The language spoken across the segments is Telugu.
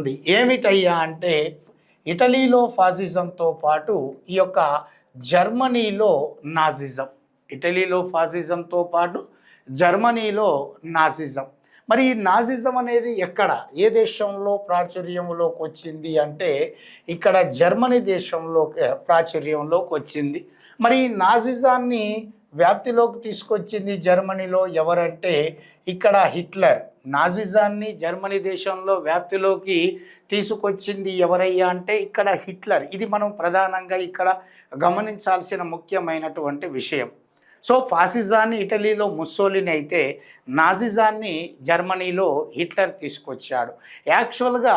ఉంది. ఏమిటయ్యా అంటే ఇటలీలో ఫాసిజంతో పాటు ఈ యొక్క జర్మనీలో నాజిజం. ఇటలీలో ఫాసిజంతో పాటు జర్మనీలో నాజిజం. మరి ఈ నాజిజం అనేది ఎక్కడ, ఏ దేశంలో ప్రాచుర్యంలోకి వచ్చింది అంటే ఇక్కడ జర్మనీ దేశంలో ప్రాచుర్యంలోకి వచ్చింది. మరి ఈ నాజిజాన్ని వ్యాప్తిలోకి తీసుకొచ్చింది జర్మనీలో ఎవరంటే ఇక్కడ హిట్లర్. నాజిజాన్ని జర్మనీ దేశంలో వ్యాప్తిలోకి తీసుకొచ్చింది ఎవరయ్యా అంటే ఇక్కడ హిట్లర్. ఇది మనం ప్రధానంగా ఇక్కడ గమనించాల్సిన ముఖ్యమైనటువంటి విషయం. సో ఫాసిజాన్ని ఇటలీలో ముస్సోలిని అయితే నాజిజాన్ని జర్మనీలో హిట్లర్ తీసుకొచ్చాడు. యాక్చువల్గా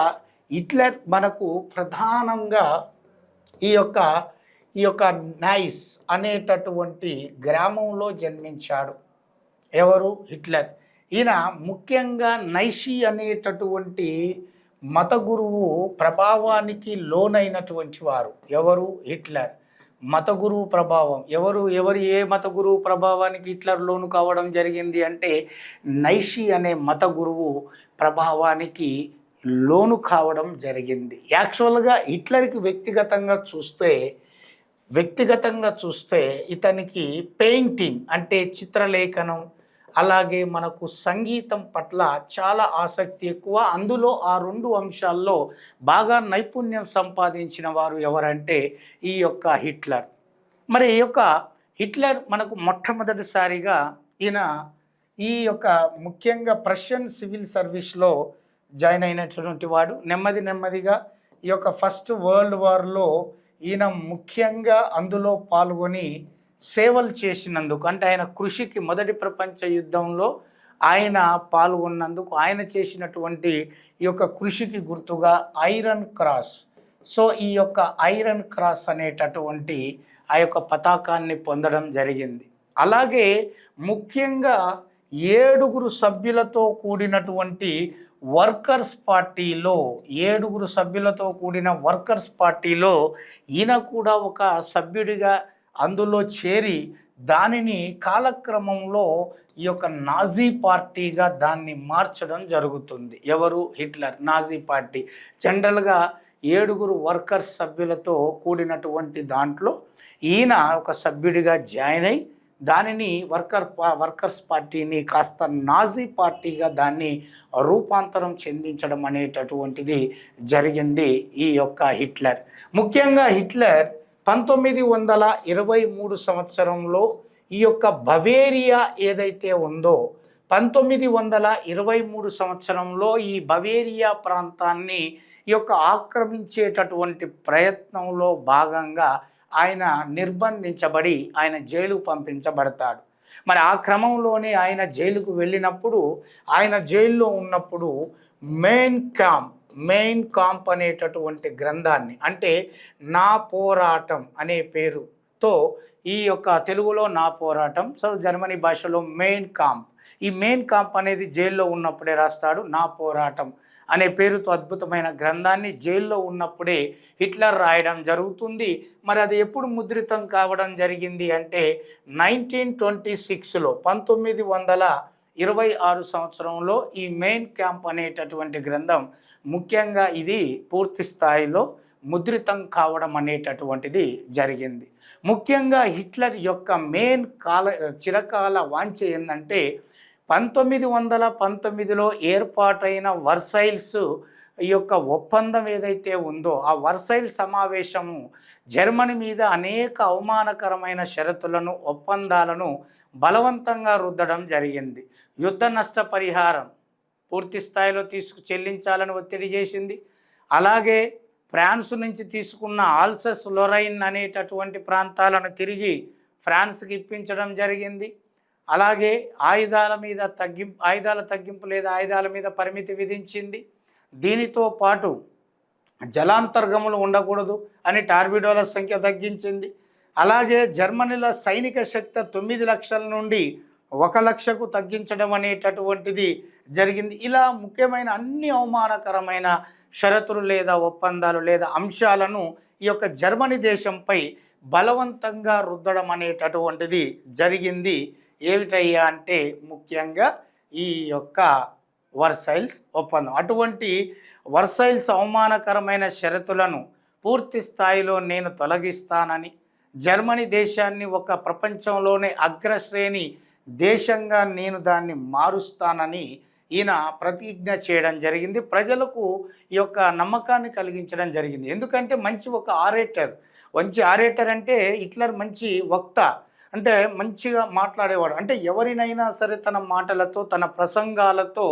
హిట్లర్ మనకు ప్రధానంగా ఈ యొక్క నైస్ అనేటటువంటి గ్రామంలో జన్మించాడు. ఎవరు? హిట్లర్. ఈయన ముఖ్యంగా నైషి అనేటటువంటి మత గురువు ప్రభావానికి లోనైనటువంటి వారు. ఎవరు? హిట్లర్. మత గురువు ప్రభావం ఏ మత గురువు ప్రభావానికి హిట్లర్ లోను కావడం జరిగింది అంటే నైషి అనే మత గురువు ప్రభావానికి లోను కావడం జరిగింది. యాక్చువల్గా హిట్లర్కి వ్యక్తిగతంగా చూస్తే ఇతనికి పెయింటింగ్ అంటే చిత్రలేఖనం, అలాగే మనకు సంగీతం పట్ల చాలా ఆసక్తి ఎక్కువ. అందులో ఆ రెండు అంశాల్లో బాగా నైపుణ్యం సంపాదించిన వారు ఎవరంటే ఈ యొక్క హిట్లర్. మరి ఈ యొక్క హిట్లర్ మనకు మొట్టమొదటిసారిగా ఈయన ఈ యొక్క ముఖ్యంగా ప్రషియన్ సివిల్ సర్వీస్లో జాయిన్ అయినటువంటి వాడు. నెమ్మదిగా ఈ యొక్క ఫస్ట్ వరల్డ్ వార్లో ఈయన ముఖ్యంగా అందులో పాల్గొని సేవలు చేసినందుకు, అంటే ఆయన కృషికి మొదటి ప్రపంచ యుద్ధంలో ఆయన పాల్గొన్నందుకు ఆయన చేసినటువంటి ఈ యొక్క కృషికి గుర్తుగా ఐరన్ క్రాస్. సో ఈ యొక్క ఐరన్ క్రాస్ అనేటటువంటి ఆ యొక్క పతాకాన్ని పొందడం జరిగింది. అలాగే ముఖ్యంగా 7 సభ్యులతో కూడినటువంటి వర్కర్స్ పార్టీలో ఈయన కూడా ఒక సభ్యుడిగా అందులో చేరి దానిని కాలక్రమంలో ఈ యొక్క నాజీ పార్టీగా దాన్ని మార్చడం జరుగుతుంది. ఎవరు? హిట్లర్. నాజీ పార్టీ జనరల్గా 7 వర్కర్స్ సభ్యులతో కూడినటువంటి దాంట్లో ఈయన ఒక సభ్యుడిగా జాయిన్ అయి దానిని వర్కర్స్ పార్టీని కాస్త నాజీ పార్టీగా దాన్ని రూపాంతరం చెందించడం అనేటటువంటిది జరిగింది ఈ యొక్క హిట్లర్. ముఖ్యంగా హిట్లర్ 1923 సంవత్సరంలో ఈ యొక్క బవేరియా ఏదైతే ఉందో 1923 సంవత్సరంలో ఈ బవేరియా ప్రాంతాన్ని ఈ యొక్క ఆక్రమించేటటువంటి ప్రయత్నంలో భాగంగా ఆయన నిర్బంధించబడి ఆయన జైలుకు పంపించబడతాడు. మరి ఆ క్రమంలోనే ఆయన జైలుకు వెళ్ళినప్పుడు ఆయన జైల్లో ఉన్నప్పుడు మెయిన్ కాంప్ అనేటటువంటి గ్రంథాన్ని, అంటే నా పోరాటం అనే పేరుతో ఈ యొక్క తెలుగులో నా పోరాటం, సో జర్మనీ భాషలో ఈ మెయిన్ కాంప్ అనేది జైల్లో ఉన్నప్పుడే రాస్తాడు. నా పోరాటం అనే పేరుతో అద్భుతమైన గ్రంథాన్ని జైల్లో ఉన్నప్పుడే హిట్లర్ రాయడం జరుగుతుంది. మరి అది ఎప్పుడు ముద్రితం కావడం జరిగింది అంటే 1926లో 1926 సంవత్సరంలో ఈ మెయిన్ క్యాంప్ అనేటటువంటి గ్రంథం ముఖ్యంగా ఇది పూర్తి స్థాయిలో ముద్రితం కావడం అనేటటువంటిది జరిగింది. ముఖ్యంగా హిట్లర్ యొక్క చిరకాల వాంఛ ఏంటంటే 1919లో ఏర్పాటైన వర్సైల్స్ ఈ యొక్క ఒప్పందం ఏదైతే ఉందో ఆ వర్సైల్ సమావేశము జర్మనీ మీద అనేక అవమానకరమైన షరతులను, ఒప్పందాలను బలవంతంగా రుద్దడం జరిగింది. యుద్ధ నష్టపరిహారం పూర్తి స్థాయిలో చెల్లించాలని ఒత్తిడి చేసింది. అలాగే ఫ్రాన్స్ నుంచి తీసుకున్న ఆల్సస్ లొరైన్ అనేటటువంటి ప్రాంతాలను తిరిగి ఫ్రాన్స్కి ఇప్పించడం జరిగింది. అలాగే ఆయుధాల తగ్గింపు లేదా ఆయుధాల మీద పరిమితి విధించింది. దీనితో పాటు జలాంతర్గములు ఉండకూడదు అని టార్బిడోల సంఖ్య తగ్గించింది. అలాగే జర్మనీల సైనిక శక్తి 9 లక్షల నుండి 1 లక్షకు తగ్గించడం అనేటటువంటిది జరిగింది. ఇలా ముఖ్యమైన అన్ని అవమానకరమైన షరతులు లేదా ఒప్పందాలు లేదా అంశాలను ఈ యొక్క జర్మనీ దేశంపై బలవంతంగా రుద్దడం అనేటటువంటిది జరిగింది. ఏమిటయ్యా అంటే ముఖ్యంగా ఈ యొక్క వర్సైల్స్ ఒప్పందం. అటువంటి వర్సైల్స్ అవమానకరమైన షరతులను పూర్తి స్థాయిలో నేను తొలగిస్తానని, జర్మనీ దేశాన్ని ఒక ప్రపంచంలోనే అగ్రశ్రేణి దేశంగా నేను దాన్ని మారుస్తానని ఈయన ప్రతిజ్ఞ చేయడం జరిగింది. ప్రజలకు ఈ యొక్క నమ్మకాన్ని కలిగించడం జరిగింది. ఎందుకంటే మంచి ఆరేటర్ అంటే హిట్లర్ మంచి వక్త, అంటే మంచిగా మాట్లాడేవాడు. అంటే ఎవరినైనా సరే తన మాటలతో తన ప్రసంగాలతో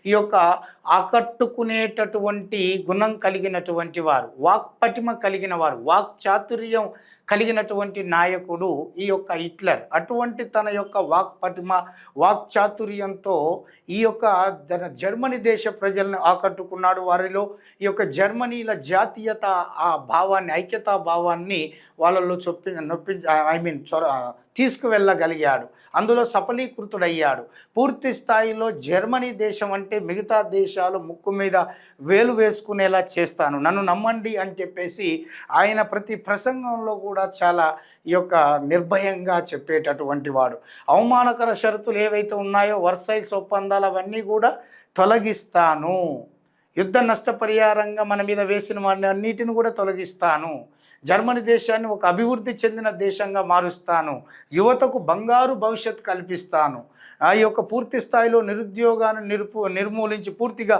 ఈ యొక్క ఆకట్టుకునేటటువంటి గుణం కలిగినటువంటి వారు, వాక్పటిమ కలిగిన వారు, వాక్చాతుర్యం కలిగినటువంటి నాయకుడు ఈ యొక్క హిట్లర్. అటువంటి తన యొక్క వాక్పటిమ వాక్చాతుర్యంతో ఈ యొక్క జర్మనీ దేశ ప్రజలను ఆకట్టుకున్నాడు. వారిలో ఈ యొక్క జర్మనీల జాతీయత ఆ భావాన్ని, ఐక్యతా భావాన్ని వాళ్ళలో తీసుకువెళ్ళగలిగాడు. అందులో సఫలీకృతుడయ్యాడు. పూర్తి స్థాయిలో జర్మనీ దేశం అంటే మిగతా దేశాలు ముక్కు మీద వేలు వేసుకునేలా చేస్తాను, నన్ను నమ్మండి అని చెప్పేసి ఆయన ప్రతి ప్రసంగంలో కూడా చాలా ఈ యొక్క నిర్భయంగా చెప్పేటటువంటి వాడు. అవమానకర షరతులు ఏవైతే ఉన్నాయో వర్సైల్స్ ఒప్పందాలు అవన్నీ కూడా తొలగిస్తాను, యుద్ధ నష్టపరిహారంగా మన మీద వేసిన వాటిని అన్నిటిని కూడా తొలగిస్తాను, జర్మనీ దేశాన్ని ఒక అభివృద్ధి చెందిన దేశంగా మారుస్తాను, యువతకు బంగారు భవిష్యత్తు కల్పిస్తాను, ఆ యొక్క పూర్తి స్థాయిలో నిరుద్యోగాన్ని నిర్మూలించి పూర్తిగా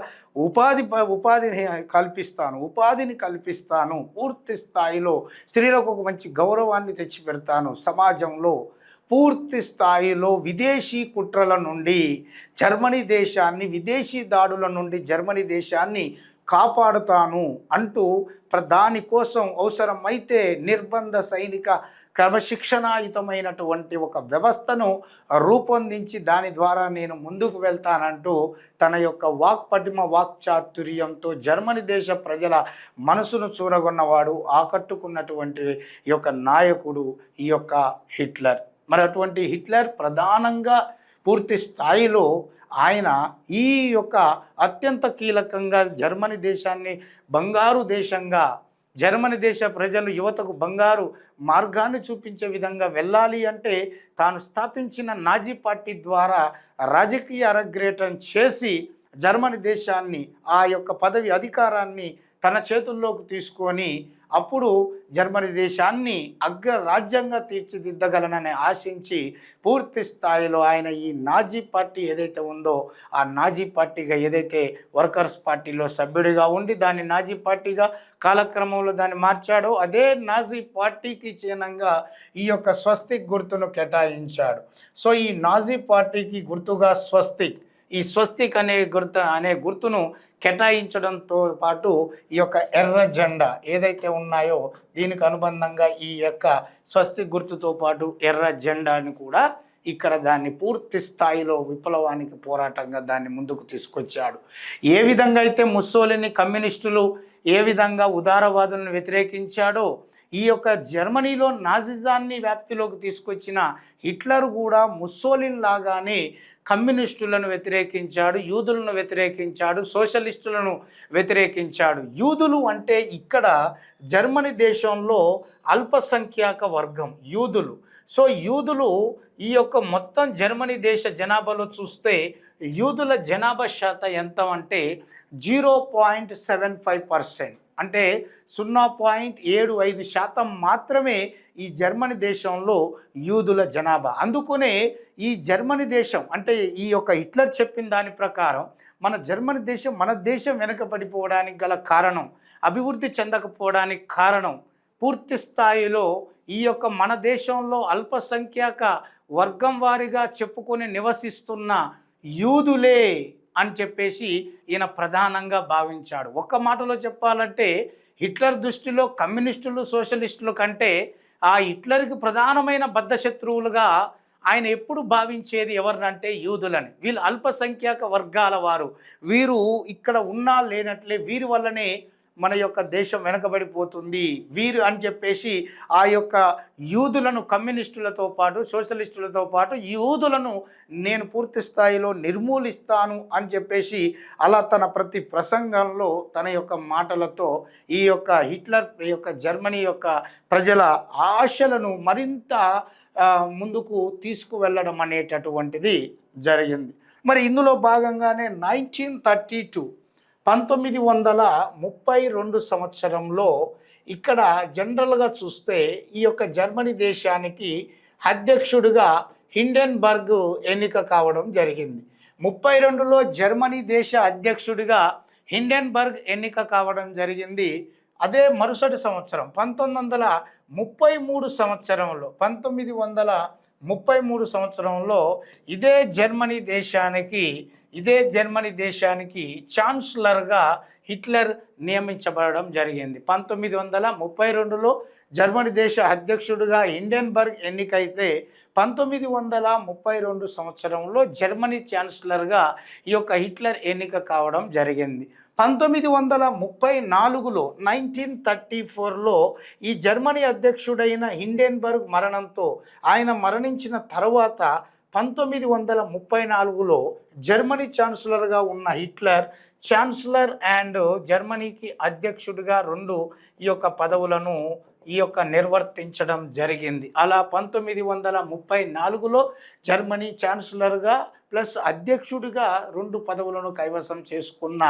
ఉపాధిని కల్పిస్తాను, పూర్తి స్థాయిలో స్త్రీలకు ఒక మంచి గౌరవాన్ని తెచ్చిపెడతాను, సమాజంలో పూర్తి స్థాయిలో విదేశీ కుట్రల నుండి జర్మనీ దేశాన్ని, విదేశీ దాడుల నుండి జర్మనీ దేశాన్ని కాపాడుతాను అంటూ దానికోసం అవసరమైతే నిర్బంధ సైనిక క్రమశిక్షణాయుతమైనటువంటి ఒక వ్యవస్థను రూపొందించి దాని ద్వారా నేను ముందుకు వెళ్తానంటూ తన యొక్క వాక్పటిమ వాక్చాతుర్యంతో జర్మనీ దేశ ప్రజల మనసును చూరగొన్నవాడు, ఆకట్టుకున్నటువంటి ఈ యొక్క నాయకుడు ఈ యొక్క హిట్లర్. మరి అటువంటి హిట్లర్ ప్రధానంగా పూర్తి స్థాయిలో ఆయన ఈ యొక్క అత్యంత కీలకంగా జర్మనీ దేశాన్ని బంగారు దేశంగా, జర్మనీ దేశ ప్రజలు యువతకు బంగారు మార్గాన్ని చూపించే విధంగా వెళ్ళాలి అంటే తాను స్థాపించిన నాజీ పార్టీ ద్వారా రాజకీయ అరగ్రేటం చేసి జర్మనీ దేశాన్ని, ఆ యొక్క పదవి అధికారాన్ని తన చేతుల్లోకి తీసుకొని అప్పుడు జర్మనీ దేశాన్ని అగ్రరాజ్యంగా తీర్చిదిద్దగలనని ఆశించి పూర్తి స్థాయిలో ఆయన ఈ నాజీ పార్టీ ఏదైతే ఉందో ఆ నాజీ పార్టీగా, ఏదైతే వర్కర్స్ పార్టీలో సభ్యుడిగా ఉండి దాన్ని నాజీ పార్టీగా కాలక్రమంలో దాన్ని మార్చాడో అదే నాజీ పార్టీకి చిహ్నంగా ఈ యొక్క స్వస్తిక్ గుర్తును కేటాయించాడు. సో ఈ నాజీ పార్టీకి గుర్తుగా ఈ స్వస్తిక్ అనే గుర్తును కేటాయించడంతో పాటు ఈ యొక్క ఎర్ర జెండా ఏదైతే ఉన్నాయో దీనికి అనుబంధంగా ఈ యొక్క స్వస్తిక్ గుర్తుతో పాటు ఎర్ర జెండాని కూడా ఇక్కడ దాన్ని పూర్తి స్థాయిలో విప్లవానికి పోరాటంగా దాన్ని ముందుకు తీసుకొచ్చాడు. ఏ విధంగా అయితే ముస్సోలిని కమ్యూనిస్టులు ఏ విధంగా ఉదారవాదులను వ్యతిరేకించాడో ఈ యొక్క జర్మనీలో నాజిజాన్ని వ్యాప్తిలోకి తీసుకొచ్చిన హిట్లర్ కూడా ముస్సోలిన్ లాగానే కమ్యూనిస్టులను వ్యతిరేకించాడు, యూదులను వ్యతిరేకించాడు, సోషలిస్టులను వ్యతిరేకించాడు. యూదులు అంటే ఇక్కడ జర్మనీ దేశంలో అల్పసంఖ్యాక వర్గం యూదులు. సో యూదులు ఈ యొక్క మొత్తం జర్మనీ దేశ జనాభాలో చూస్తే యూదుల జనాభా శాతం ఎంత అంటే 0.75%, అంటే 0.75% మాత్రమే ఈ జర్మనీ దేశంలో యూదుల జనాభా. అందుకనే ఈ జర్మనీ దేశం అంటే ఈ యొక్క హిట్లర్ చెప్పిన దాని ప్రకారం మన దేశం వెనకబడిపోవడానికి గల కారణం, అభివృద్ధి చెందకపోవడానికి కారణం పూర్తి స్థాయిలో ఈ యొక్క మన దేశంలో అల్పసంఖ్యాక వర్గం వారిగా చెప్పుకొని నివసిస్తున్న యూదులే అని చెప్పేసి ఈయన ప్రధానంగా భావించాడు. ఒక్క మాటలో చెప్పాలంటే హిట్లర్ దృష్టిలో కమ్యూనిస్టులు, సోషలిస్టుల కంటే ఆ హిట్లర్కి ప్రధానమైన బద్ధశత్రువులుగా ఆయన ఎప్పుడు భావించేది ఎవరినంటే యూదులని. వీళ్ళు అల్పసంఖ్యాక వర్గాల వారు, వీరు ఇక్కడ ఉన్నా లేనట్లే, వీరి వల్లనే మన యొక్క దేశం వెనకబడిపోతుంది వీరు అని చెప్పేసి ఆ యొక్క యూదులను కమ్యూనిస్టులతో పాటు సోషలిస్టులతో పాటు యూదులను నేను పూర్తి స్థాయిలో నిర్మూలిస్తాను అని చెప్పేసి అలా తన ప్రతి ప్రసంగంలో తన యొక్క మాటలతో ఈ యొక్క హిట్లర్ యొక్క జర్మనీ యొక్క ప్రజల ఆశలను మరింత ముందుకు తీసుకువెళ్ళడం అనేటటువంటిది జరిగింది. మరి ఇందులో భాగంగానే 1932 1932 సంవత్సరంలో ఇక్కడ జనరల్గా చూస్తే ఈ యొక్క జర్మనీ దేశానికి అధ్యక్షుడిగా హిండెన్బర్గ్ ఎన్నిక కావడం జరిగింది. 32లో జర్మనీ దేశ అధ్యక్షుడిగా హిండెన్బర్గ్ ఎన్నిక కావడం జరిగింది. అదే మరుసటి సంవత్సరం 1933 సంవత్సరంలో ఇదే జర్మనీ దేశానికి ఛాన్సలర్గా హిట్లర్ నియమించబడడం జరిగింది. 1932లో జర్మనీ దేశ అధ్యక్షుడిగా హిండెన్బర్గ్ ఎన్నికైతే 1932 సంవత్సరంలో జర్మనీ ఛాన్సలర్గా ఈ యొక్క హిట్లర్ ఎన్నిక కావడం జరిగింది. 1934లో 1934లో ఈ జర్మనీ అధ్యక్షుడైన హిండెన్బర్గ్ మరణంతో ఆయన మరణించిన తర్వాత 1934లో జర్మనీ ఛాన్సలర్గా ఉన్న హిట్లర్ ఛాన్సలర్ అండ్ జర్మనీకి అధ్యక్షుడిగా ఈ యొక్క పదవులను నిర్వర్తించడం జరిగింది. అలా 1934లో జర్మనీ ఛాన్సలర్గా ప్లస్ అధ్యక్షుడిగా 2 పదవులను కైవసం చేసుకున్న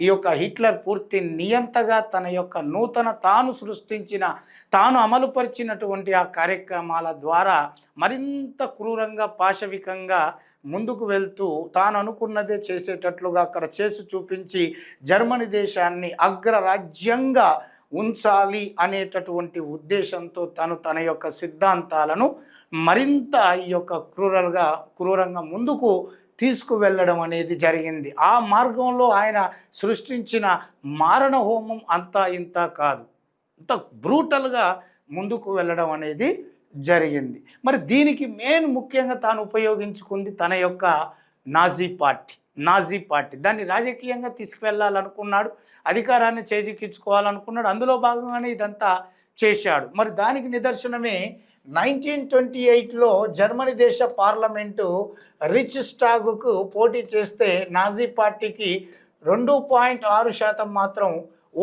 ఈ యొక్క హిట్లర్ పూర్తి నియంతగా తన యొక్క తాను అమలుపరిచినటువంటి ఆ కార్యక్రమాల ద్వారా మరింత క్రూరంగా పాశవికంగా ముందుకు వెళ్తూ తాను అనుకున్నదే చేసేటట్లుగా అక్కడ చేసి చూపించి జర్మనీ దేశాన్ని అగ్రరాజ్యంగా ఉంచాలి అనేటటువంటి ఉద్దేశంతో తన యొక్క సిద్ధాంతాలను మరింత ఈ యొక్క క్రూరంగా ముందుకు తీసుకువెళ్ళడం అనేది జరిగింది. ఆ మార్గంలో ఆయన సృష్టించిన మారణ హోమం అంతా ఇంత కాదు, అంత బ్రూటల్గా ముందుకు వెళ్ళడం అనేది జరిగింది. మరి దీనికి ముఖ్యంగా తాను ఉపయోగించుకుంది తన యొక్క నాజీ పార్టీ దాన్ని రాజకీయంగా తీసుకువెళ్ళాలనుకున్నాడు, అధికారాన్ని చేజిక్కించుకోవాలనుకున్నాడు. అందులో భాగంగానే ఇదంతా చేశాడు. మరి దానికి నిదర్శనమే 1928లో జర్మనీ దేశ పార్లమెంటు రిచ్ స్టాగ్కు పోటీ చేస్తే నాజీ పార్టీకి 2.6% మాత్రం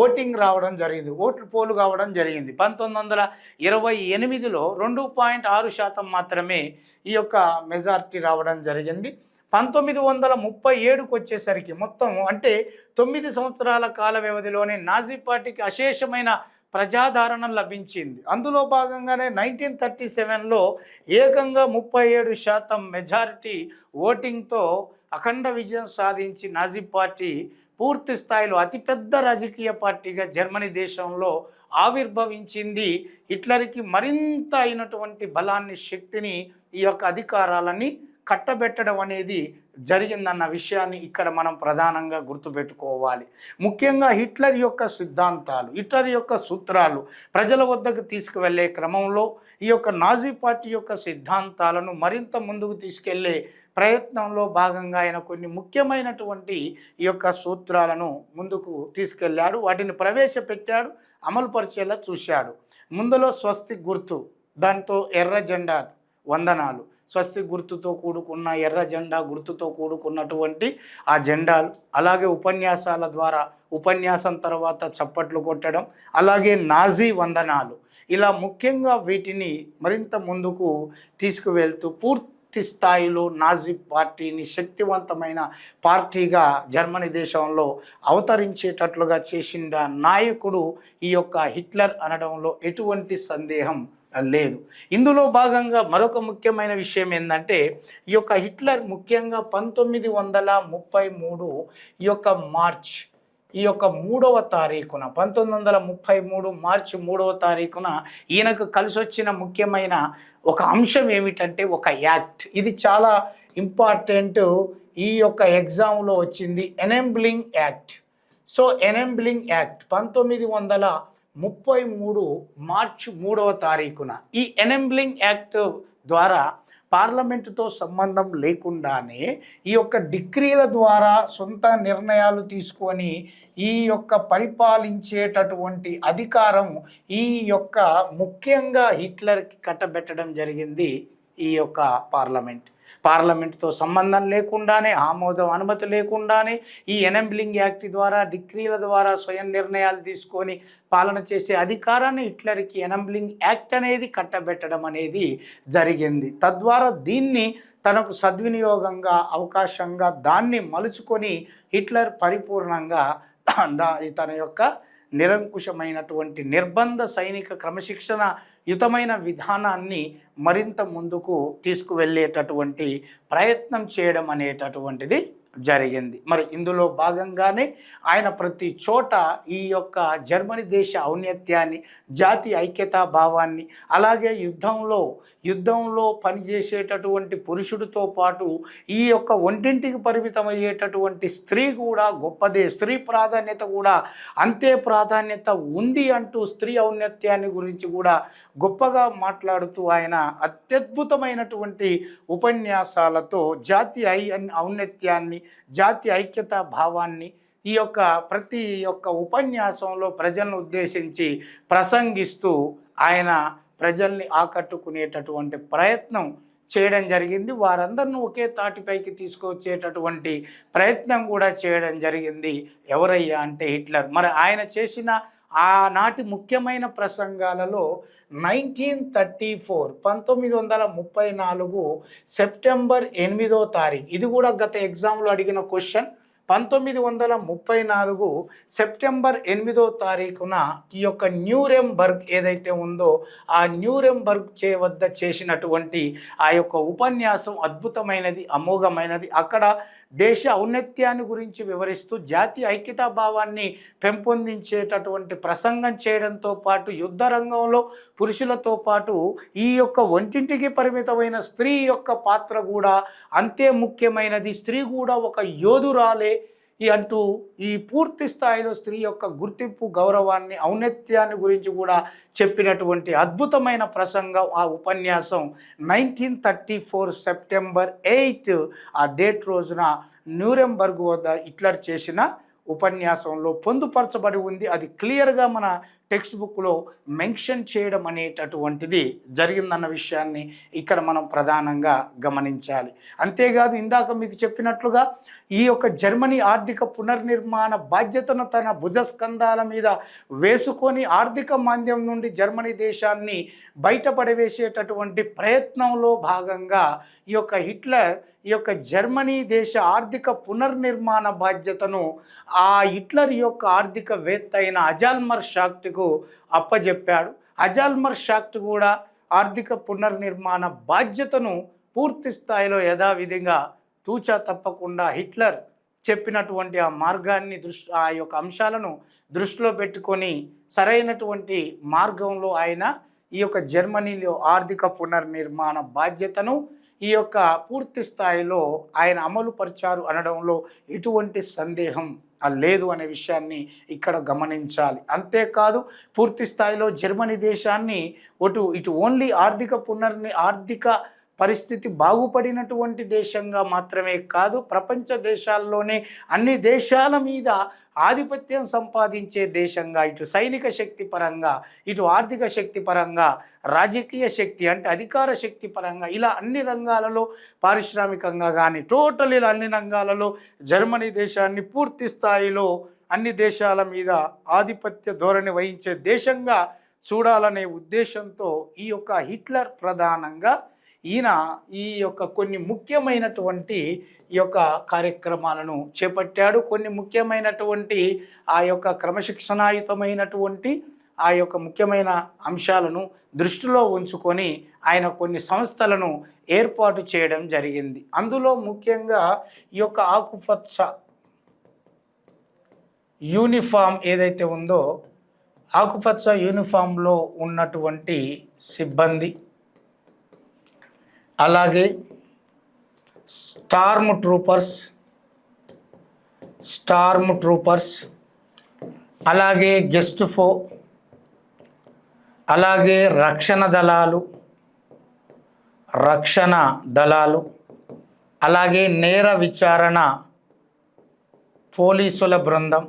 ఓటింగ్ రావడం జరిగింది, ఓట్లు పోలు కావడం జరిగింది. 1928లో 2.6% మాత్రమే ఈ యొక్క మెజారిటీ రావడం జరిగింది. 1937కు వచ్చేసరికి మొత్తం అంటే 9 సంవత్సరాల కాల వ్యవధిలోనే నాజీ పార్టీకి అశేషమైన ప్రజాదరణ లభించింది. అందులో భాగంగానే 1937లో ఏకంగా 37% మెజారిటీ ఓటింగ్తో అఖండ విజయం సాధించి నాజీ పార్టీ పూర్తి స్థాయిలో అతిపెద్ద రాజకీయ పార్టీగా జర్మనీ దేశంలో ఆవిర్భవించింది. హిట్లర్కి మరింత అయినటువంటి బలాన్ని, శక్తిని, ఈ యొక్క అధికారాలని కట్టబెట్టడం అనేది జరిగిందన్న విషయాన్ని ఇక్కడ మనం ప్రధానంగా గుర్తుపెట్టుకోవాలి. ముఖ్యంగా హిట్లర్ యొక్క సిద్ధాంతాలు, హిట్లర్ యొక్క సూత్రాలు ప్రజల వద్దకు తీసుకువెళ్ళే క్రమంలో ఈ యొక్క నాజీ పార్టీ యొక్క సిద్ధాంతాలను మరింత ముందుకు తీసుకెళ్లే ప్రయత్నంలో భాగంగా ఆయన కొన్ని ముఖ్యమైనటువంటి ఈ యొక్క సూత్రాలను ముందుకు తీసుకెళ్ళాడు, వాటిని ప్రవేశపెట్టాడు, అమలుపరిచేలా చూశాడు. ముందులో స్వస్తి గుర్తు, దాంతో ఎర్ర జెండా వందనాలు, స్వస్తి గుర్తుతో కూడుకున్న ఎర్ర జెండా గుర్తుతో కూడుకున్నటువంటి ఆ జెండాలు, అలాగే ఉపన్యాసాల ద్వారా ఉపన్యాసం తర్వాత చప్పట్లు కొట్టడం, అలాగే నాజీ వందనాలు, ఇలా ముఖ్యంగా వీటిని మరింత ముందుకు తీసుకువెళ్తూ పూర్తి స్థాయిలో నాజీ పార్టీని శక్తివంతమైన పార్టీగా జర్మనీ దేశంలో అవతరించేటట్లుగా చేసిన నాయకుడు ఈ యొక్క హిట్లర్ అనడంలో ఎటువంటి సందేహం లేదు. ఇందులో భాగంగా మరొక ముఖ్యమైన విషయం ఏంటంటే ఈ యొక్క హిట్లర్ ముఖ్యంగా 1933 ఈ యొక్క మార్చ్ 3వ తారీఖున 1933 మార్చి 3వ తారీఖున ఈయనకు కలిసి వచ్చిన ముఖ్యమైన ఒక అంశం ఏమిటంటే ఒక యాక్ట్. ఇది చాలా ఇంపార్టెంట్, ఈ యొక్క ఎగ్జామ్లో వచ్చింది, enabling act. So enabling act 1933 మార్చి 3వ తారీఖున ఈ ఎనేబ్లింగ్ యాక్ట్ ద్వారా పార్లమెంటుతో సంబంధం లేకుండానే ఈ యొక్క డిక్రీల ద్వారా సొంత నిర్ణయాలు తీసుకొని ఈ యొక్క పరిపాలించేటటువంటి అధికారం ఈ యొక్క ముఖ్యంగా హిట్లర్కి కట్టబెట్టడం జరిగింది. ఈ యొక్క పార్లమెంటుతో సంబంధం లేకుండానే, అనుమతి లేకుండానే ఈ ఎనేబ్లింగ్ యాక్ట్ ద్వారా, డిక్రీల ద్వారా స్వయం నిర్ణయాలు తీసుకొని పాలన చేసే అధికారాన్ని హిట్లర్కి ఎనేబ్లింగ్ యాక్ట్ అనేది కట్టబెట్టడం అనేది జరిగింది. తద్వారా దీన్ని తనకు సద్వినియోగంగా, అవకాశంగా దాన్ని మలుచుకొని హిట్లర్ పరిపూర్ణంగా తన యొక్క నిరంకుశమైనటువంటి నిర్బంధ సైనిక క్రమశిక్షణ యుతమైన విధానాన్ని మరింత ముందుకు తీసుకువెళ్ళేటటువంటి ప్రయత్నం చేయడం అనేటటువంటిది జరిగింది. మరి ఇందులో భాగంగానే ఆయన ప్రతి చోట ఈ యొక్క జర్మనీ దేశ ఔన్నత్యాన్ని, జాతి ఐక్యతా భావాన్ని, అలాగే యుద్ధంలో పనిచేసేటటువంటి పురుషుడితో పాటు ఈ యొక్క ఒంటింటికి పరిమితమయ్యేటటువంటి స్త్రీ కూడా గొప్పదే, స్త్రీ ప్రాధాన్యత కూడా అంతే ప్రాధాన్యత ఉంది అంటూ స్త్రీ ఔన్నత్యాన్ని గురించి కూడా గొప్పగా మాట్లాడుతూ ఆయన అత్యద్భుతమైనటువంటి ఉపన్యాసాలతో జాతి ఔన్నత్యాన్ని, జాతి ఐక్యతా భావాన్ని ఈ యొక్క ప్రతి ఒక్క ఉపన్యాసంలో ప్రజలను ఉద్దేశించి ప్రసంగిస్తూ ఆయన ప్రజల్ని ఆకట్టుకునేటటువంటి ప్రయత్నం చేయడం జరిగింది. వారందరిని ఒకే తాటిపైకి తీసుకొచ్చేటటువంటి ప్రయత్నం కూడా చేయడం జరిగింది. ఎవరయ్యా అంటే హిట్లర్. మరి ఆయన చేసిన ఆనాటి ముఖ్యమైన ప్రసంగాలలో 1934 సెప్టెంబర్ 8వ తారీఖు, ఇది కూడా గత ఎగ్జామ్లో అడిగిన క్వశ్చన్. 1934 సెప్టెంబర్ 8వ తారీఖున ఈ యొక్క న్యూరెంబర్గ్ ఏదైతే ఉందో ఆ న్యూరెంబర్గ్ వద్ద చేసినటువంటి ఆ యొక్క ఉపన్యాసం అద్భుతమైనది, అమోఘమైనది. అక్కడ దేశ ఔన్నత్యాన్ని గురించి వివరిస్తూ జాతి ఐక్యతా భావాన్ని పెంపొందించేటటువంటి ప్రసంగం చేయడంతో పాటు యుద్ధ రంగంలో పురుషులతో పాటు ఈ యొక్క ఒంటింటికి పరిమితమైన స్త్రీ యొక్క పాత్ర కూడా అంతే ముఖ్యమైనది, స్త్రీ కూడా ఒక యోధురాలే అంటూ ఈ పూర్తి స్థాయిలో స్త్రీ యొక్క గుర్తింపు, గౌరవాన్ని, ఔన్నత్యాన్ని గురించి కూడా చెప్పినటువంటి అద్భుతమైన ప్రసంగం ఆ ఉపన్యాసం 1934 సెప్టెంబర్ 8 ఆ డేట్ రోజున న్యూరెంబర్గ్ వద్ద హిట్లర్ చేసిన ఉపన్యాసంలో పొందుపరచబడి ఉంది. అది క్లియర్గా మన టెక్స్ట్ బుక్లో మెన్షన్ చేయడం అనేటటువంటిది జరిగిందన్న విషయాన్ని ఇక్కడ మనం ప్రధానంగా గమనించాలి. అంతేకాదు ఇందాక మీకు చెప్పినట్లుగా ఈ యొక్క జర్మనీ ఆర్థిక పునర్నిర్మాణ బాధ్యతను తన భుజస్కంధాల మీద వేసుకొని ఆర్థిక మాంద్యం నుండి జర్మనీ దేశాన్ని బయటపడవేసేటటువంటి ప్రయత్నంలో భాగంగా ఈ యొక్క హిట్లర్ ఈ యొక్క జర్మనీ దేశ ఆర్థిక పునర్నిర్మాణ బాధ్యతను ఆ హిట్లర్ యొక్క ఆర్థికవేత్త అయిన అజాల్మర్ షాక్ట్కు అప్పజెప్పాడు. అజాల్మర్ షాక్ట్ కూడా ఆర్థిక పునర్నిర్మాణ బాధ్యతను పూర్తి స్థాయిలో యథావిధిగా తూచా తప్పకుండా హిట్లర్ చెప్పినటువంటి ఆ మార్గాన్ని ఆ యొక్క అంశాలను దృష్టిలో పెట్టుకొని సరైనటువంటి మార్గంలో ఆయన ఈ యొక్క జర్మనీలో ఆర్థిక పునర్నిర్మాణ బాధ్యతను ఈ యొక్క పూర్తి స్థాయిలో ఆయన అమలు పరిచారు అనడంలో ఎటువంటి సందేహం లేదు అనే విషయాన్ని ఇక్కడ గమనించాలి. అంతేకాదు పూర్తి స్థాయిలో జర్మనీ దేశాన్ని ఇటు ఓన్లీ ఆర్థిక పరిస్థితి బాగుపడినటువంటి దేశంగా మాత్రమే కాదు, ప్రపంచ దేశాల్లోనే అన్ని దేశాల మీద ఆధిపత్యం సంపాదించే దేశంగా, ఇటు సైనిక శక్తి పరంగా, ఇటు ఆర్థిక శక్తి పరంగా, రాజకీయ శక్తి అంటే అధికార శక్తి పరంగా, ఇలా అన్ని రంగాలలో, పారిశ్రామికంగా కానీ టోటల్ ఇలా అన్ని రంగాలలో జర్మనీ దేశాన్ని పూర్తి స్థాయిలో అన్ని దేశాల మీద ఆధిపత్య ధోరణి వహించే దేశంగా చూడాలనే ఉద్దేశంతో ఈ యొక్క హిట్లర్ ప్రధానంగా ఈయన ఈ యొక్క కొన్ని ముఖ్యమైనటువంటి ఈ యొక్క కార్యక్రమాలను చేపట్టాడు. కొన్ని ముఖ్యమైనటువంటి ఆ యొక్క క్రమశిక్షణాయుతమైనటువంటి ఆ యొక్క ముఖ్యమైన అంశాలను దృష్టిలో ఉంచుకొని ఆయన కొన్ని సంస్థలను ఏర్పాటు చేయడం జరిగింది. అందులో ముఖ్యంగా ఈ యొక్క ఆకుపచ్చ యూనిఫామ్ ఏదైతే ఉందో ఆకుపచ్చ యూనిఫామ్లో ఉన్నటువంటి సిబ్బంది, అలాగే స్టార్మ్ ట్రూపర్స్, అలాగే గెస్టుఫో, అలాగే రక్షణ దళాలు, అలాగే నేర విచారణ పోలీసుల బృందం,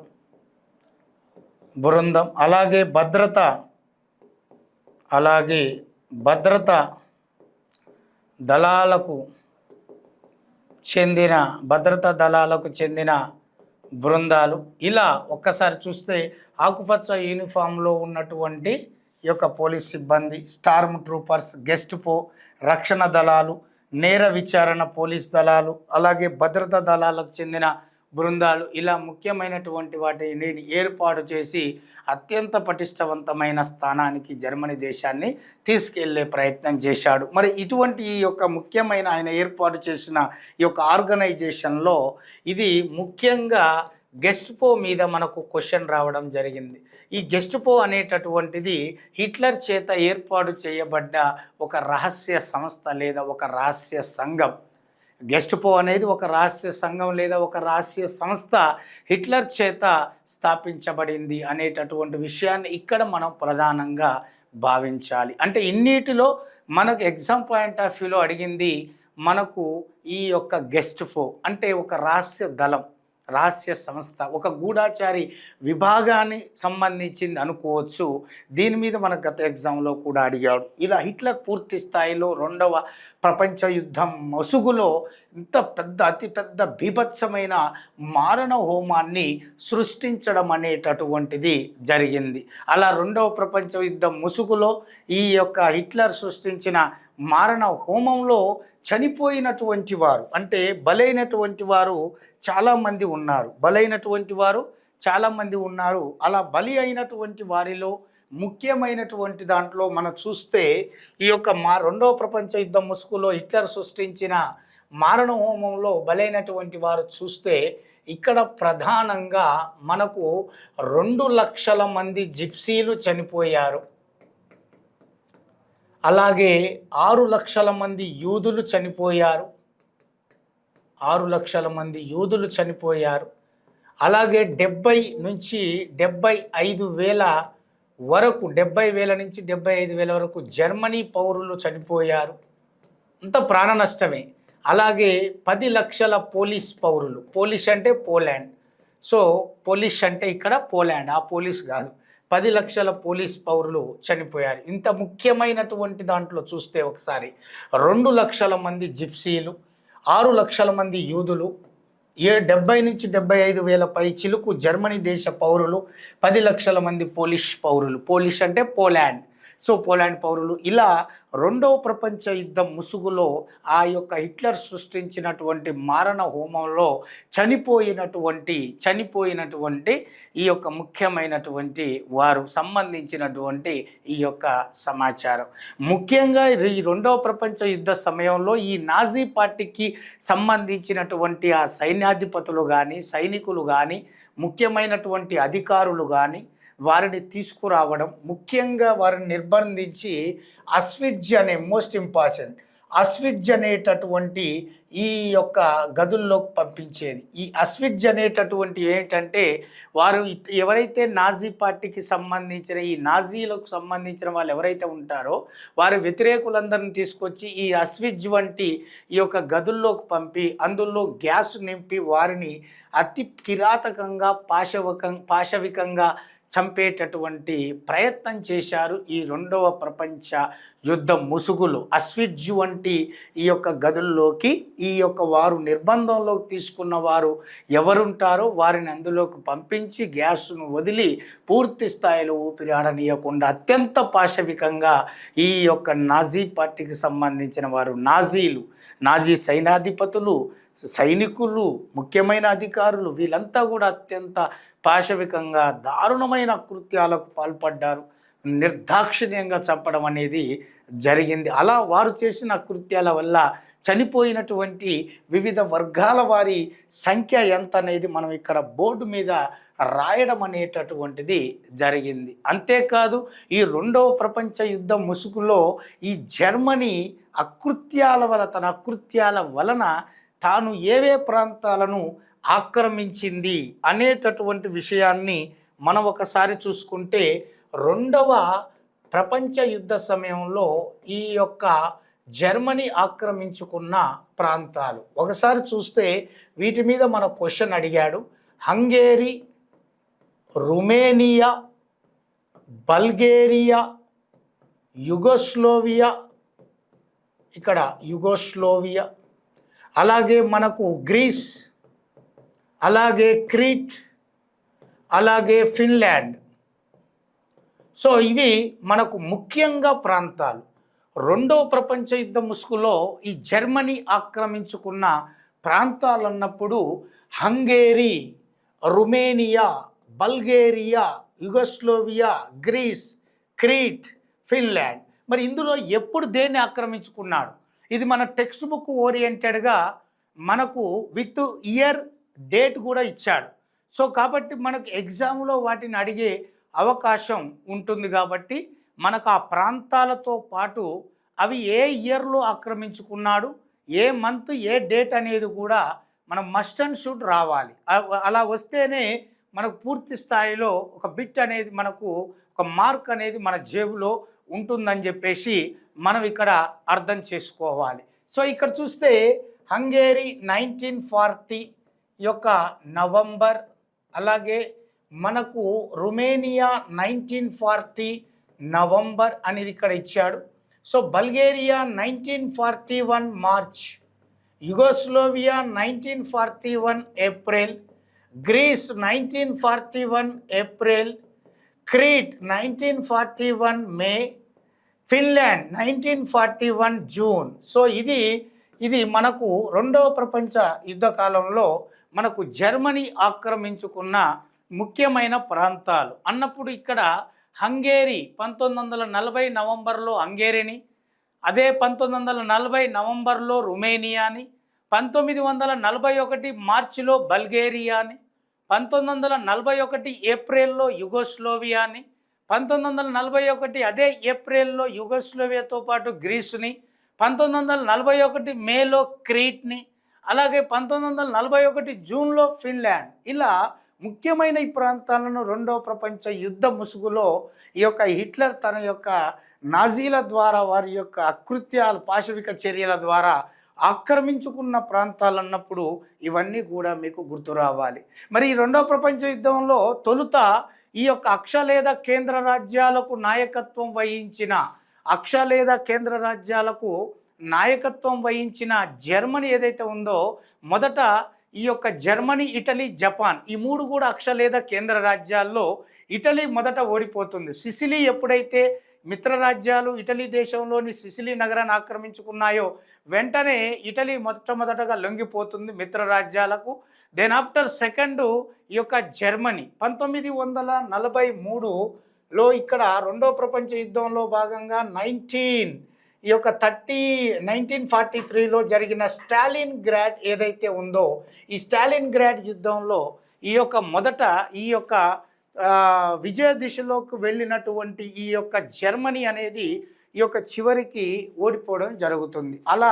అలాగే భద్రత దళాలకు చెందిన బృందాలు. ఇలా ఒక్కసారి చూస్తే ఆకుపచ్చ యూనిఫామ్లో ఉన్నటువంటి ఈ యొక్క పోలీస్ సిబ్బంది, స్టార్మ్ ట్రూపర్స్, గెస్టుపో, రక్షణ దళాలు, నేర విచారణ పోలీస్ దళాలు, అలాగే భద్రతా దళాలకు చెందిన బృందాలు ఇలా ముఖ్యమైనటువంటి వాటిని ఏర్పాటు చేసి అత్యంత పటిష్టవంతమైన స్థానానికి జర్మనీ దేశాన్ని తీసుకెళ్లే ప్రయత్నం చేశాడు. మరి ఇటువంటి ఈ యొక్క ముఖ్యమైన ఆయన ఏర్పాటు చేసిన ఈ యొక్క ఆర్గనైజేషన్లో ఇది ముఖ్యంగా గెస్ట్పో మీద మనకు క్వశ్చన్ రావడం జరిగింది. ఈ గెస్ట్పో అనేటటువంటిది హిట్లర్ చేత ఏర్పాటు చేయబడ్డ ఒక రహస్య సంస్థ లేదా ఒక రహస్య సంఘం. గెస్ట్పో అనేది ఒక రహస్య సంఘం లేదా ఒక రహస్య సంస్థ హిట్లర్ చేత స్థాపించబడింది అనేటటువంటి విషయాన్ని ఇక్కడ మనం ప్రధానంగా భావించాలి. అంటే ఇన్నిటిలో మనకు ఎగ్జామ్ పాయింట్ ఆఫ్ వ్యూలో అడిగింది మనకు ఈ యొక్క గెస్ట్పో అంటే ఒక రహస్య దళం, రహస్య సంస్థ, ఒక గూఢాచారి విభాగాన్ని సంబంధించింది అనుకోవచ్చు. దీని మీద మన గత ఎగ్జామ్లో కూడా అడిగాడు. ఇలా హిట్లర్ పూర్తి స్థాయిలో రెండవ ప్రపంచ యుద్ధం ముసుగులో ఇంత పెద్ద అతిపెద్ద బీభత్సమైన మారణ హోమాన్ని సృష్టించడం అనేటటువంటిది జరిగింది. అలా రెండవ ప్రపంచ యుద్ధం ముసుగులో ఈ యొక్క హిట్లర్ సృష్టించిన మారణ హోమంలో చనిపోయినటువంటి వారు అంటే బలైనటువంటి వారు చాలామంది ఉన్నారు. అలా బలి అయినటువంటి వారిలో ముఖ్యమైనటువంటి దాంట్లో మనం చూస్తే ఈ యొక్క రెండవ ప్రపంచ యుద్ధం ముసుగులో హిట్లర్ సృష్టించిన మారణ హోమంలో బలైనటువంటి వారు చూస్తే ఇక్కడ ప్రధానంగా మనకు 2 లక్షల మంది జిప్సీలు చనిపోయారు. అలాగే 6 లక్షల మంది యూదులు చనిపోయారు. 6 లక్షల మంది యూదులు చనిపోయారు. అలాగే 70 నుంచి 75 వేల వరకు 70,000 నుంచి 75,000 వరకు జర్మనీ పౌరులు చనిపోయారు. అంత ప్రాణ నష్టమే. అలాగే 10 లక్షల పోలీస్ పౌరులు, పోలిష్ అంటే పోలాండ్, సో పోలిష్ అంటే ఇక్కడ పోలాండ్, ఆ పోలీస్ కాదు, 10 లక్షల పోలీస్ పౌరులు చనిపోయారు. ఇంత ముఖ్యమైనటువంటి దాంట్లో చూస్తే ఒకసారి 2 లక్షల మంది జిప్సీలు, 6 లక్షల మంది యూదులు, 70 నుంచి 75 వేల పై చిలుకు జర్మనీ దేశ పౌరులు, 10 లక్షల మంది పోలిష్ పౌరులు, పోలిష్ అంటే పోలాండ్, సో పోలాండ్ పౌరులు. ఇలా రెండవ ప్రపంచ యుద్ధం ముసుగులో ఆ యొక్క హిట్లర్ సృష్టించినటువంటి మారణ హోమంలో చనిపోయినటువంటి ఈ యొక్క ముఖ్యమైనటువంటి వారు సంబంధించినటువంటి ఈ యొక్క సమాచారం. ముఖ్యంగా ఈ రెండవ ప్రపంచ యుద్ధ సమయంలో ఈ నాజీ పార్టీకి సంబంధించినటువంటి ఆ సైన్యాధిపతులు కానీ, సైనికులు కానీ, ముఖ్యమైనటువంటి అధికారులు కానీ వారిని తీసుకురావడం, ముఖ్యంగా వారిని నిర్బంధించి అస్విట్జ్ అనే మోస్ట్ ఇంపార్టెంట్ అస్విట్జ్ అనేటటువంటి ఈ యొక్క గదుల్లోకి పంపించేది. ఈ అస్విట్జ్ అనేటటువంటి ఏంటంటే వారు ఎవరైతే నాజీ పార్టీకి సంబంధించిన ఈ నాజీలకు సంబంధించిన వాళ్ళు ఎవరైతే ఉంటారో వారి వ్యతిరేకులందరిని తీసుకొచ్చి ఈ అస్విట్జ్ వంటి ఈ యొక్క గదుల్లోకి పంపి అందులో గ్యాస్ నింపి వారిని అతి కిరాతకంగా పాశవికంగా చంపేటటువంటి ప్రయత్నం చేశారు ఈ రెండవ ప్రపంచ యుద్ధం ముసుగులు. అస్విట్జ్ వంటి ఈ యొక్క గదుల్లోకి ఈ యొక్క వారు నిర్బంధంలోకి తీసుకున్న వారు ఎవరుంటారో వారిని అందులోకి పంపించి గ్యాస్ను వదిలి పూర్తి స్థాయిలో ఊపిరి ఆడనీయకుండా అత్యంత పాశవికంగా ఈ యొక్క నాజీ పార్టీకి సంబంధించిన వారు నాజీ సైన్యాధిపతులు, సైనికులు, ముఖ్యమైన అధికారులు వీళ్ళంతా కూడా అత్యంత పాశవికంగా దారుణమైన కృత్యాలకు పాల్పడ్డారు. నిర్దాక్షిణ్యంగా చంపడం అనేది జరిగింది. అలా వారు చేసిన కృత్యాల వల్ల చనిపోయినటువంటి వివిధ వర్గాల వారి సంఖ్య ఎంత అనేది మనం ఇక్కడ బోర్డు మీద రాయడం అనేటటువంటిది జరిగింది. అంతేకాదు ఈ రెండవ ప్రపంచ యుద్ధం ముసుగులో ఈ జర్మనీ తన అకృత్యాల వలన తాను ఏవే ప్రాంతాలను ఆక్రమించింది అనేటటువంటి విషయాన్ని మనం ఒకసారి చూసుకుంటే రెండవ ప్రపంచ యుద్ధ సమయంలో ఈ యొక్క జర్మనీ ఆక్రమించుకున్న ప్రాంతాలు ఒకసారి చూస్తే వీటి మీద మన క్వశ్చన్ అడిగాడు. హంగేరీ, రుమేనియా, బల్గేరియా, యుగోస్లోవియా, ఇక్కడ యుగోస్లోవియా, అలాగే మనకు గ్రీస్, అలాగే క్రీట్, అలాగే ఫిన్లాండ్. సో ఇవి మనకు ముఖ్యంగా ప్రాంతాలు. రెండవ ప్రపంచ యుద్ధ ముసుగులో ఈ జర్మనీ ఆక్రమించుకున్న ప్రాంతాలు అన్నప్పుడు Hungary, Romania, Bulgaria, Yugoslavia, Greece, Crete, Finland. మరి ఇందులో ఎప్పుడు దేన్ని ఆక్రమించుకున్నాడు? ఇది మన టెక్స్ట్ బుక్ ఓరియంటెడ్గా మనకు విత్ ఇయర్ డేట్ కూడా ఇచ్చాడు. సో కాబట్టి మనకు ఎగ్జామ్లో వాటిని అడిగే అవకాశం ఉంటుంది. కాబట్టి మనకు ఆ ప్రాంతాలతో పాటు అవి ఏ ఇయర్లో ఆక్రమించుకున్నాడు, ఏ మంత్, ఏ డేట్ అనేది కూడా మనం మస్ట్ అండ్ షుడ్ రావాలి. అలా వస్తేనే మనకు పూర్తి స్థాయిలో ఒక బిట్ అనేది, మనకు ఒక మార్క్ అనేది మన జేబులో ఉంటుందని చెప్పేసి మనం ఇక్కడ అర్థం చేసుకోవాలి. సో ఇక్కడ చూస్తే హంగేరీ 1940 యొక్క నవంబర్, అలాగే మనకు రుమేనియా 1940 నవంబర్ అనేది ఇక్కడ ఇచ్చాడు. So Bulgaria 1941 March, Yugoslavia 1941 April, Greece 1941 April, Crete 1941 May, Finland 1941 June. So ఇది మనకు రెండవ ప్రపంచ యుద్ధ కాలంలో మనకు జర్మనీ ఆక్రమించుకున్న ముఖ్యమైన ప్రాంతాలు అన్నప్పుడు ఇక్కడ హంగేరీ 1940 నవంబర్లో హంగేరీని, అదే 1940 నవంబర్లో రుమేనియాని, 1941 మార్చిలో బల్గేరియాని, 1941 ఏప్రిల్లో యుగోస్లోవియాని, 1941 అదే ఏప్రిల్లో యుగోస్లోవియాతో పాటు గ్రీస్ని, 1941 మేలో క్రీట్ని, అలాగే 1941 జూన్లో ఫిన్లాండ్. ఇలా ముఖ్యమైన ఈ ప్రాంతాలను రెండవ ప్రపంచ యుద్ధ ముసుగులో ఈ యొక్క హిట్లర్ తన యొక్క నాజీల ద్వారా, వారి యొక్క అకృత్యాలు, పాశవిక చర్యల ద్వారా ఆక్రమించుకున్న ప్రాంతాలు అన్నప్పుడు ఇవన్నీ కూడా మీకు గుర్తు రావాలి. మరి ఈ రెండవ ప్రపంచ యుద్ధంలో తొలుత ఈ యొక్క అక్ష లేదా కేంద్ర రాజ్యాలకు నాయకత్వం వహించిన జర్మనీ ఏదైతే ఉందో, మొదట ఈ యొక్క జర్మనీ, ఇటలీ, జపాన్ ఈ మూడు కూడా అక్ష లేదా కేంద్ర రాజ్యాల్లో ఇటలీ మొదట ఓడిపోతుంది. సిసిలీ ఎప్పుడైతే మిత్రరాజ్యాలు ఇటలీ దేశంలోని సిసిలీ నగరాన్ని ఆక్రమించుకున్నాయో వెంటనే ఇటలీ మొట్టమొదటగా లొంగిపోతుంది మిత్రరాజ్యాలకు. దెన్ ఆఫ్టర్ సెకండ్ ఈ యొక్క జర్మనీ 1943లో ఇక్కడ రెండో ప్రపంచ యుద్ధంలో భాగంగా 1943లో జరిగిన స్టాలిన్ గ్రాడ్ ఏదైతే ఉందో, ఈ స్టాలిన్ గ్రాడ్ యుద్ధంలో ఈ యొక్క మొదట ఈ యొక్క విజయ దిశలోకి వెళ్ళినటువంటి ఈ యొక్క జర్మనీ అనేది ఈ యొక్క చివరికి ఓడిపోవడం జరుగుతుంది. అలా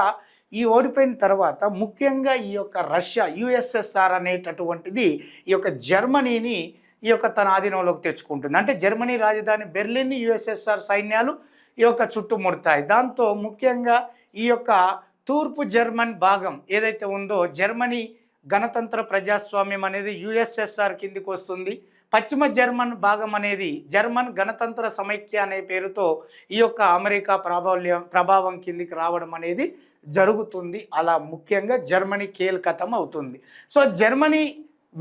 ఈ ఓడిపోయిన తర్వాత ముఖ్యంగా ఈ యొక్క రష్యా, యుఎస్ఎస్ఆర్ అనేటటువంటిది ఈ యొక్క జర్మనీని ఈ యొక్క తన ఆధీనంలోకి తెచ్చుకుంటుంది. అంటే జర్మనీ రాజధాని బెర్లిన్ యుఎస్ఎస్ఆర్ సైన్యాలు ఈ యొక్క చుట్టుముడతాయి. దాంతో ముఖ్యంగా ఈ యొక్క తూర్పు జర్మన్ భాగం ఏదైతే ఉందో, జర్మనీ గణతంత్ర ప్రజాస్వామ్యం అనేది యుఎస్ఎస్ఆర్ కిందికి వస్తుంది. పశ్చిమ జర్మన్ భాగం అనేది జర్మన్ గణతంత్ర సమైక్య అనే పేరుతో ఈ యొక్క అమెరికా ప్రభావం కిందికి రావడం అనేది జరుగుతుంది. అలా ముఖ్యంగా జర్మనీ కీలకతం అవుతుంది. సో జర్మనీ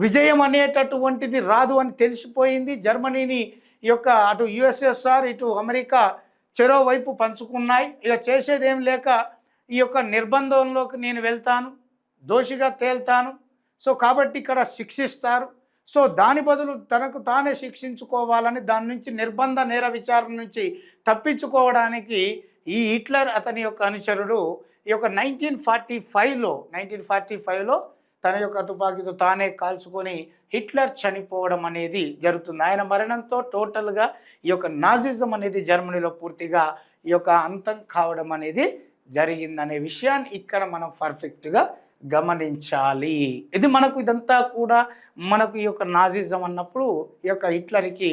విజయం అనేటటువంటిది రాదు అని తెలిసిపోయింది. జర్మనీని ఈ యొక్క అటు యుఎస్ఎస్ఆర్, ఇటు అమెరికా చెరో వైపు పంచుకున్నాయి. ఇక చేసేదేం లేక ఈ యొక్క నిర్బంధంలోకి నేను వెళ్తాను, దోషిగా తేల్తాను. సో కాబట్టి ఇక్కడ శిక్షిస్తారు. సో దాని బదులు తనకు తానే శిక్షించుకోవాలని, దాని నుంచి నిర్బంధ నేర విచారణ నుంచి తప్పించుకోవడానికి ఈ హిట్లర్ అతని యొక్క అనుచరుడు ఈ యొక్క 1945లో తన యొక్క తుపాకీతో తానే కాల్చుకొని హిట్లర్ చనిపోవడం అనేది జరుగుతుంది. ఆయన మరణంతో టోటల్గా ఈ యొక్క నాజిజం అనేది జర్మనీలో పూర్తిగా ఈ యొక్క అంతం కావడం అనేది జరిగిందనే విషయాన్ని ఇక్కడ మనం పర్ఫెక్ట్గా గమనించాలి. ఇది మనకు ఇదంతా కూడా మనకు ఈ యొక్క నాజిజం అన్నప్పుడు ఈ యొక్క హిట్లర్కి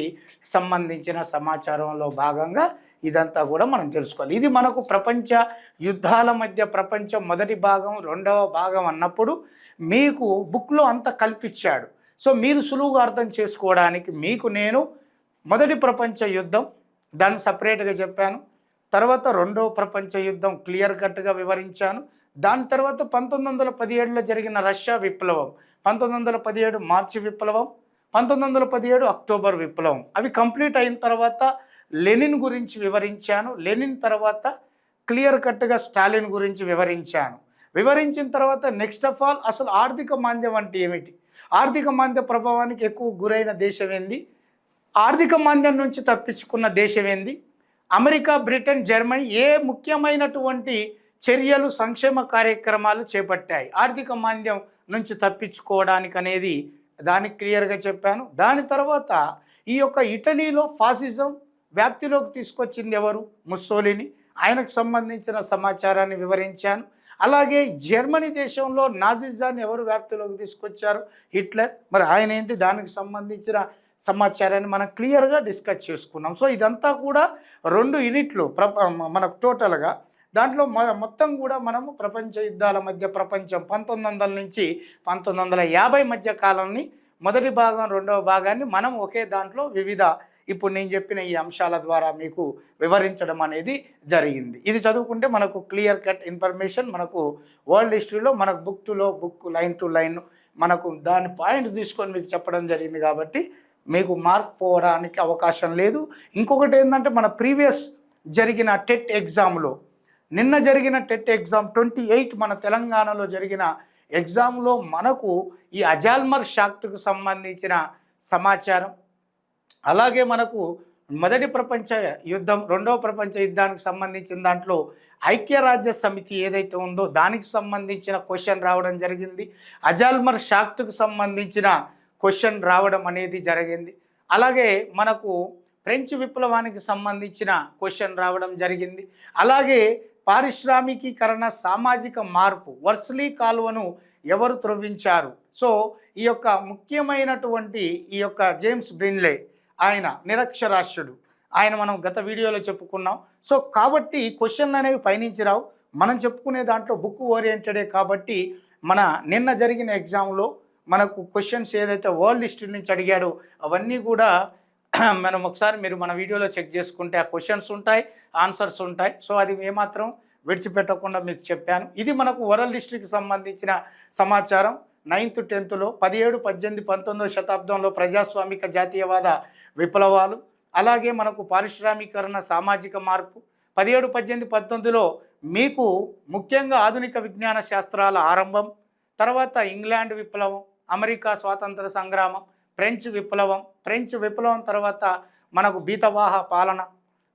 సంబంధించిన సమాచారంలో భాగంగా ఇదంతా కూడా మనం తెలుసుకోవాలి. ఇది మనకు ప్రపంచ యుద్ధాల మధ్య ప్రపంచం మొదటి భాగం, రెండవ భాగం అన్నప్పుడు మీకు బుక్లో అంతా కల్పించాడు. సో మీరు సులువుగా అర్థం చేసుకోవడానికి మీకు నేను మొదటి ప్రపంచ యుద్ధం దాన్ని సపరేట్గా చెప్పాను, తర్వాత రెండవ ప్రపంచ యుద్ధం క్లియర్ కట్గా వివరించాను. దాని తర్వాత 1917లో జరిగిన రష్యా విప్లవం, 1917 మార్చి విప్లవం, 1917 అక్టోబర్ విప్లవం అవి కంప్లీట్ అయిన తర్వాత లెనిన్ గురించి వివరించాను. లెనిన్ తర్వాత క్లియర్ కట్గా స్టాలిన్ గురించి వివరించాను. వివరించిన తర్వాత నెక్స్ట్ ఆఫ్ ఆల్ అసలు ఆర్థిక మాంద్యం అంటే ఏమిటి, ఆర్థిక మాంద్య ప్రభావానికి ఎక్కువ గురైన దేశం ఏంది, ఆర్థిక మాంద్యం నుంచి తప్పించుకున్న దేశం ఏంది, అమెరికా, బ్రిటన్, జర్మనీ ఏ ముఖ్యమైనటువంటి చర్యలు, సంక్షేమ కార్యక్రమాలు చేపట్టాయి ఆర్థిక మాంద్యం నుంచి తప్పించుకోవడానికి అనేది దానికి క్లియర్గా చెప్పాను. దాని తర్వాత ఈ యొక్క ఇటలీలో ఫాసిజం వ్యాప్తిలోకి తీసుకొచ్చింది ఎవరు, ముస్సోలిని, ఆయనకు సంబంధించిన సమాచారాన్ని వివరించాను. అలాగే జర్మనీ దేశంలో నాజిజాన్ని ఎవరు వ్యాప్తిలోకి తీసుకొచ్చారు, హిట్లర్, మరి ఆయన ఏంటి, దానికి సంబంధించిన సమాచారాన్ని మనం క్లియర్గా డిస్కస్ చేసుకున్నాం. సో ఇదంతా కూడా 2 యూనిట్లు మనకు టోటల్గా. దాంట్లో మొత్తం కూడా మనము ప్రపంచ యుద్ధాల మధ్య ప్రపంచం 1900 నుంచి 1950 మధ్య కాలాన్ని మొదటి భాగం, రెండవ భాగాన్ని మనం ఒకే దాంట్లో వివిధ ఇప్పుడు నేను చెప్పిన ఈ అంశాల ద్వారా మీకు వివరించడం అనేది జరిగింది. ఇది చదువుకుంటే మనకు క్లియర్ కట్ ఇన్ఫర్మేషన్, మనకు వరల్డ్ హిస్టరీలో మనకు book to book, line to line మనకు దాని పాయింట్స్ తీసుకొని మీకు చెప్పడం జరిగింది కాబట్టి మీకు మార్క్ పోవడానికి అవకాశం లేదు. ఇంకొకటి ఏంటంటే మన ప్రీవియస్ జరిగిన టెట్ ఎగ్జామ్లో, నిన్న జరిగిన టెట్ ఎగ్జామ్ 28 మన తెలంగాణలో జరిగిన ఎగ్జామ్లో మనకు ఈ అజాల్మర్ షాక్ట్కు సంబంధించిన సమాచారం, అలాగే మనకు మొదటి ప్రపంచ యుద్ధం, రెండవ ప్రపంచ యుద్ధానికి సంబంధించిన దాంట్లో ఐక్యరాజ్య సమితి ఏదైతే ఉందో దానికి సంబంధించిన క్వశ్చన్ రావడం జరిగింది. అజాల్మర్ షాక్ట్కు సంబంధించిన క్వశ్చన్ రావడం అనేది జరిగింది. అలాగే మనకు ఫ్రెంచ్ విప్లవానికి సంబంధించిన క్వశ్చన్ రావడం జరిగింది. అలాగే పారిశ్రామికీకరణ, సామాజిక మార్పు, వర్స్లీ కాలువను ఎవరు త్రవ్వించారు, సో ఈ యొక్క ముఖ్యమైనటువంటి ఈ యొక్క జేమ్స్ బ్రిన్లే, ఆయన నిరక్షరాస్యుడు, ఆయన మనం గత వీడియోలో చెప్పుకున్నాం. సో కాబట్టి క్వశ్చన్లు అనేవి పైనుంచి రావు, మనం చెప్పుకునే దాంట్లో బుక్ ఓరియంటెడే కాబట్టి మన నిన్న జరిగిన ఎగ్జామ్లో మనకు క్వశ్చన్స్ ఏదైతే వరల్డ్ హిస్టరీ నుంచి అడిగాడో అవన్నీ కూడా మనం ఒకసారి మీరు మన వీడియోలో చెక్ చేసుకుంటే ఆ క్వశ్చన్స్ ఉంటాయి, ఆన్సర్స్ ఉంటాయి. సో అది ఏమాత్రం విడిచిపెట్టకుండా మీకు చెప్పాను. ఇది మనకు వరల్డ్ హిస్టరీకి సంబంధించిన సమాచారం. 9th 10th 17, 18, 19వ శతాబ్దంలో ప్రజాస్వామిక జాతీయవాద విప్లవాలు, అలాగే మనకు పారిశ్రామికరణ, సామాజిక మార్పు, 17, 18, 19లో మీకు ముఖ్యంగా ఆధునిక విజ్ఞాన శాస్త్రాల ఆరంభం, తర్వాత ఇంగ్లాండ్ విప్లవం, అమెరికా స్వాతంత్ర సంగ్రామం, ఫ్రెంచ్ విప్లవం తర్వాత మనకు బీతవాహ పాలన,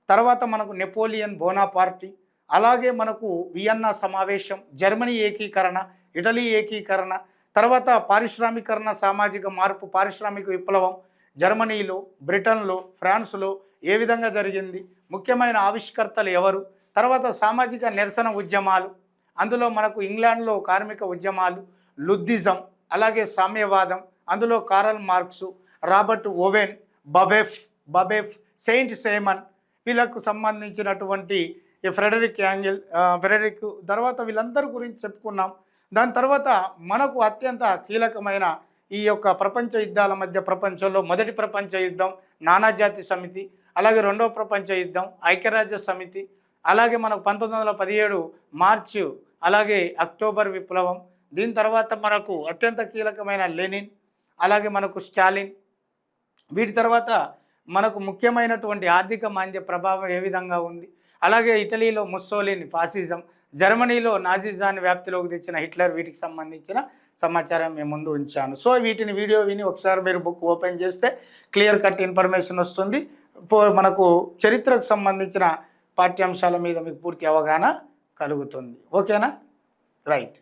తర్వాత మనకు నెపోలియన్ బోనాపార్టీ, అలాగే మనకు వియన్నా సమావేశం, జర్మనీ ఏకీకరణ, ఇటలీ ఏకీకరణ, తర్వాత పారిశ్రామికరణ, సామాజిక మార్పు, పారిశ్రామిక విప్లవం జర్మనీలో, బ్రిటన్లో, ఫ్రాన్స్లో ఏ విధంగా జరిగింది, ముఖ్యమైన ఆవిష్కర్తలు ఎవరు, తర్వాత సామాజిక నిరసన ఉద్యమాలు, అందులో మనకు ఇంగ్లాండ్లో కార్మిక ఉద్యమాలు, లుద్దిజం, అలాగే సామ్యవాదం, అందులో Karl Marx, Robert Owen, Babeuf, Saint Simon, వీళ్ళకు సంబంధించినటువంటి ఫ్రెడరిక్ యాంగిల్, తర్వాత వీళ్ళందరి గురించి చెప్పుకున్నాం. దాని తర్వాత మనకు అత్యంత కీలకమైన ఈ యొక్క ప్రపంచ యుద్ధాల మధ్య ప్రపంచంలో మొదటి ప్రపంచ యుద్ధం, నానాజాతి సమితి, అలాగే రెండవ ప్రపంచ యుద్ధం, ఐక్యరాజ్య సమితి, అలాగే మనకు 1917 మార్చి, అలాగే అక్టోబర్ విప్లవం, దీని తర్వాత మనకు అత్యంత కీలకమైన లెనిన్, అలాగే మనకు స్టాలిన్, వీటి తర్వాత మనకు ముఖ్యమైనటువంటి ఆర్థిక మాంద్య ప్రభావం ఏ విధంగా ఉంది, అలాగే ఇటలీలో ముస్సోలిని ఫాసిజం, జర్మనీలో నాజిజాన్ని వ్యాప్తిలోకి తెచ్చిన హిట్లర్, వీటికి సంబంధించిన సమాచారం మేము ముందు ఉంచాను. సో వీటిని వీడియో విని ఒకసారి మీరు బుక్ ఓపెన్ చేస్తే క్లియర్ కట్ ఇన్ఫర్మేషన్ వస్తుంది. మనకు చరిత్రకు సంబంధించిన పాఠ్యాంశాల మీద మీకు పూర్తి అవగాహన కలుగుతుంది. ఓకేనా, రైట్.